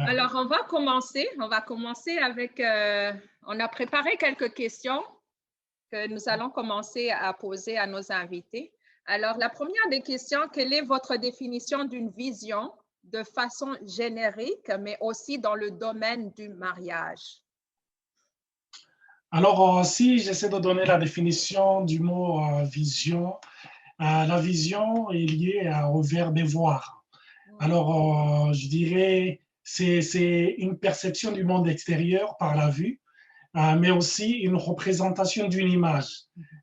Alors, on va commencer. On va commencer avec, on a préparé quelques questions que nous allons commencer à poser à nos invités. Alors, la première des questions, quelle est votre définition d'une vision de façon générique, mais aussi dans le domaine du mariage? Alors, si j'essaie de donner la définition du mot vision, la vision est liée au verbe voir. Alors, je dirais, c'est une perception du monde extérieur par la vue, mais aussi une représentation d'une image.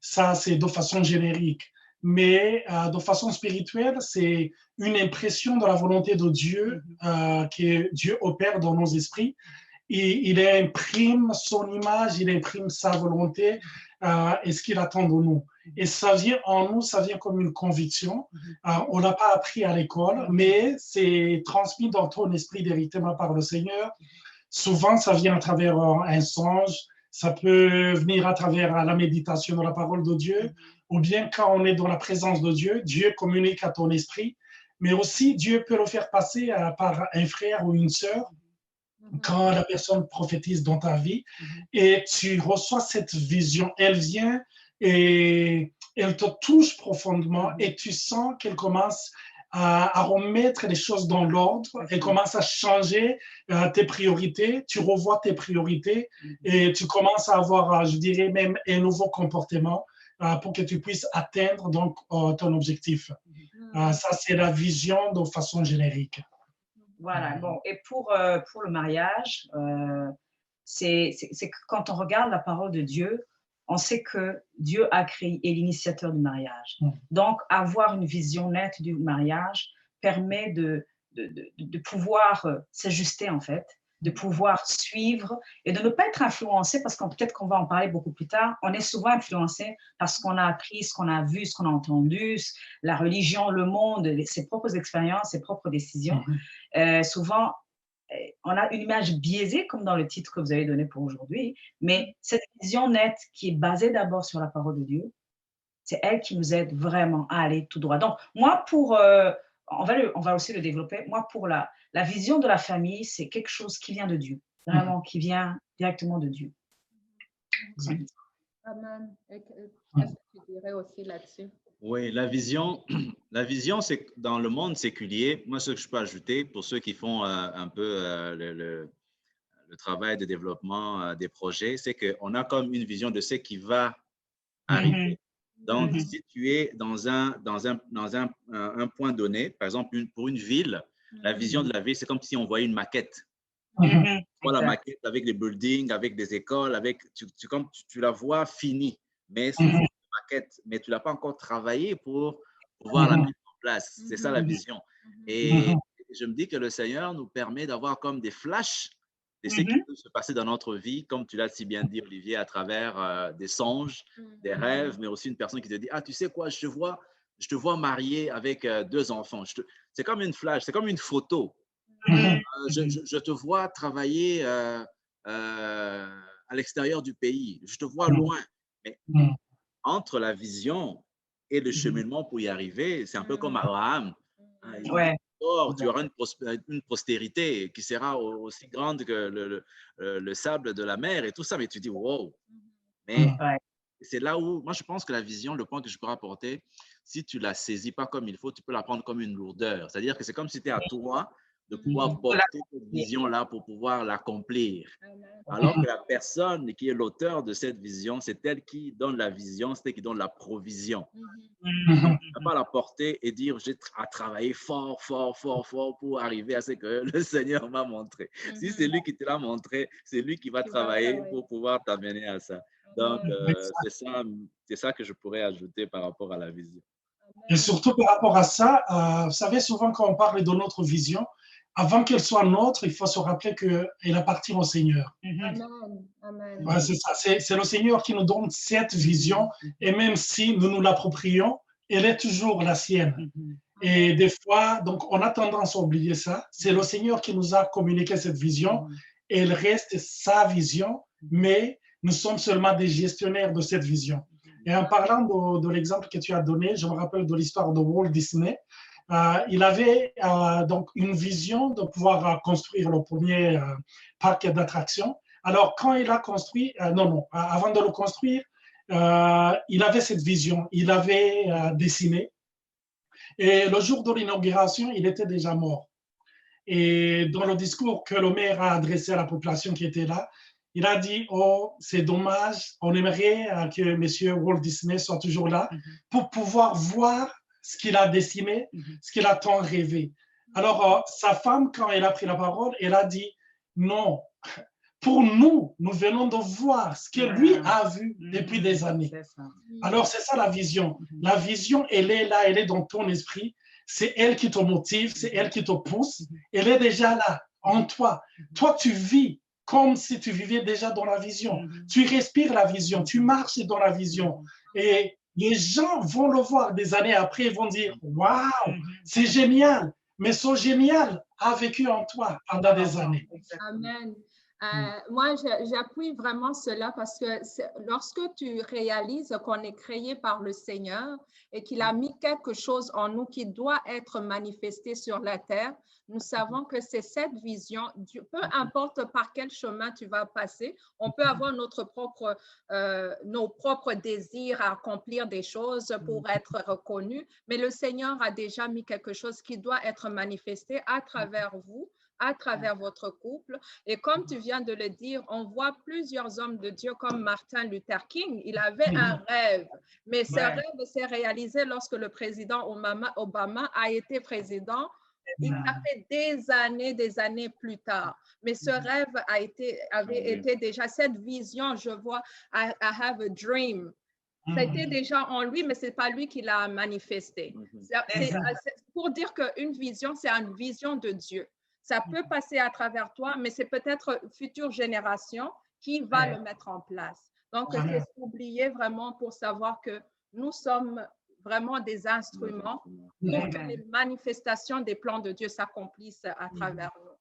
Ça, c'est de façon générique. Mais de façon spirituelle, c'est une impression de la volonté de Dieu que Dieu opère dans nos esprits. Et il imprime son image, il imprime sa volonté et ce qu'il attend de nous. Et ça vient en nous, ça vient comme une conviction. On ne l'a pas appris à l'école, mais c'est transmis dans ton esprit directement par le Seigneur. Souvent, ça vient à travers un songe, ça peut venir à travers la méditation de la parole de Dieu, ou bien quand on est dans la présence de Dieu, Dieu communique à ton esprit, mais aussi Dieu peut le faire passer par un frère ou une sœur quand la personne prophétise dans ta vie et tu reçois cette vision, elle vient et elle te touche profondément et tu sens qu'elle commence à remettre les choses dans l'ordre, elle commence à changer tes priorités, tu revois tes priorités et tu commences à avoir, je dirais même, un nouveau comportement pour que tu puisses atteindre donc ton objectif. Ça, c'est la vision de façon générique. Voilà, bon, et pour le mariage, c'est que quand on regarde la parole de Dieu, on sait que Dieu a créé et l'initiateur du mariage. Donc, avoir une vision nette du mariage permet de pouvoir s'ajuster, en fait, de pouvoir suivre et de ne pas être influencé, parce que peut-être qu'on va en parler beaucoup plus tard, on est souvent influencé parce qu'on a appris, ce qu'on a vu, ce qu'on a entendu, la religion, le monde, ses propres expériences, ses propres décisions. Souvent, on a une image biaisée, comme dans le titre que vous avez donné pour aujourd'hui, mais cette vision nette qui est basée d'abord sur la parole de Dieu, c'est elle qui nous aide vraiment à aller tout droit. Donc, moi, on va aussi le développer, moi, pour la vision de la famille, c'est quelque chose qui vient de Dieu, vraiment, qui vient directement de Dieu. Amen. Qu'est-ce que tu dirais aussi là-dessus? Oui, la vision, c'est dans le monde séculier. Moi, ce que je peux ajouter pour ceux qui font un peu le travail de développement des projets, c'est qu'on a comme une vision de ce qui va arriver. Donc, si tu es dans un point donné, par exemple, pour une ville, la vision de la ville, c'est comme si on voyait une maquette. Tu vois la maquette avec des buildings, avec des écoles, tu la vois finie, mais c'est une maquette, mais tu ne l'as pas encore travaillé pour pouvoir la mettre en place. C'est ça la vision. Et je me dis que le Seigneur nous permet d'avoir comme des flashs de ce qui peut se passer dans notre vie, comme tu l'as si bien dit, Olivier, à travers des songes, des rêves, mais aussi une personne qui te dit « Ah, tu sais quoi, je te vois marié avec 2 enfants. » C'est comme une flash, c'est comme une photo. Je te vois travailler à l'extérieur du pays. Je te vois loin. Mais entre la vision et le cheminement pour y arriver, c'est un peu comme Abraham. Tu auras une postérité qui sera aussi grande que le sable de la mer et tout ça. Mais tu dis, wow. Mais c'est là où, moi, je pense que la vision, le point que je peux rapporter, si tu ne la saisis pas comme il faut, tu peux la prendre comme une lourdeur. C'est-à-dire que c'est comme si c'était à toi de pouvoir porter cette vision-là pour pouvoir l'accomplir. Alors que la personne qui est l'auteur de cette vision, c'est elle qui donne la vision, c'est elle qui donne la provision. Tu ne pas la porter et dire j'ai à travailler fort pour arriver à ce que le Seigneur m'a montré. Si c'est lui qui te l'a montré, c'est lui qui va travailler pour pouvoir t'amener à ça. Donc, c'est ça que je pourrais ajouter par rapport à la vision. Et surtout par rapport à ça, vous savez, souvent quand on parle de notre vision, avant qu'elle soit nôtre, il faut se rappeler qu'elle appartient au Seigneur. Amen. Ouais, c'est ça, c'est le Seigneur qui nous donne cette vision, et même si nous nous l'approprions, elle est toujours la sienne. Et des fois, donc on a tendance à oublier ça. C'est le Seigneur qui nous a communiqué cette vision, et elle reste sa vision, mais nous sommes seulement des gestionnaires de cette vision. Et en parlant de l'exemple que tu as donné, je me rappelle de l'histoire de Walt Disney. il avait donc une vision de pouvoir construire le premier parc d'attractions. Alors, quand il a construit, avant de le construire, il avait cette vision, il avait dessiné. Et le jour de l'inauguration, il était déjà mort. Et dans le discours que le maire a adressé à la population qui était là, il a dit, oh, c'est dommage, on aimerait que M. Walt Disney soit toujours là pour pouvoir voir ce qu'il a dessiné, ce qu'il a tant rêvé. Alors, sa femme, quand elle a pris la parole, elle a dit, non, pour nous, nous venons de voir ce que lui a vu depuis des années. Alors, c'est ça la vision. La vision, elle est là, elle est dans ton esprit. C'est elle qui te motive, c'est elle qui te pousse. Elle est déjà là, en toi. Toi, tu vis comme si tu vivais déjà dans la vision. Tu respires la vision, tu marches dans la vision. Et les gens vont le voir des années après, ils vont dire, waouh, c'est génial. Mais ce génial a vécu en toi pendant des années. Amen. Moi, j'appuie vraiment cela parce que lorsque tu réalises qu'on est créé par le Seigneur et qu'il a mis quelque chose en nous qui doit être manifesté sur la terre, nous savons que c'est cette vision, peu importe par quel chemin tu vas passer, on peut avoir nos propres désirs à accomplir des choses pour être reconnu, mais le Seigneur a déjà mis quelque chose qui doit être manifesté à travers vous, à travers votre couple. Et comme tu viens de le dire, on voit plusieurs hommes de Dieu comme Martin Luther King. Il avait un rêve, mais ce rêve s'est réalisé lorsque le président Obama a été président. Il a fait des années plus tard. Mais ce rêve avait été déjà, cette vision, je vois, I have a dream. C'était déjà en lui, mais ce n'est pas lui qui l'a manifesté. C'est pour dire qu'une vision, c'est une vision de Dieu. Ça peut passer à travers toi, mais c'est peut-être une future génération qui va le mettre en place. Donc, c'est oublier vraiment pour savoir que nous sommes vraiment des instruments pour que les manifestations des plans de Dieu s'accomplissent à travers nous.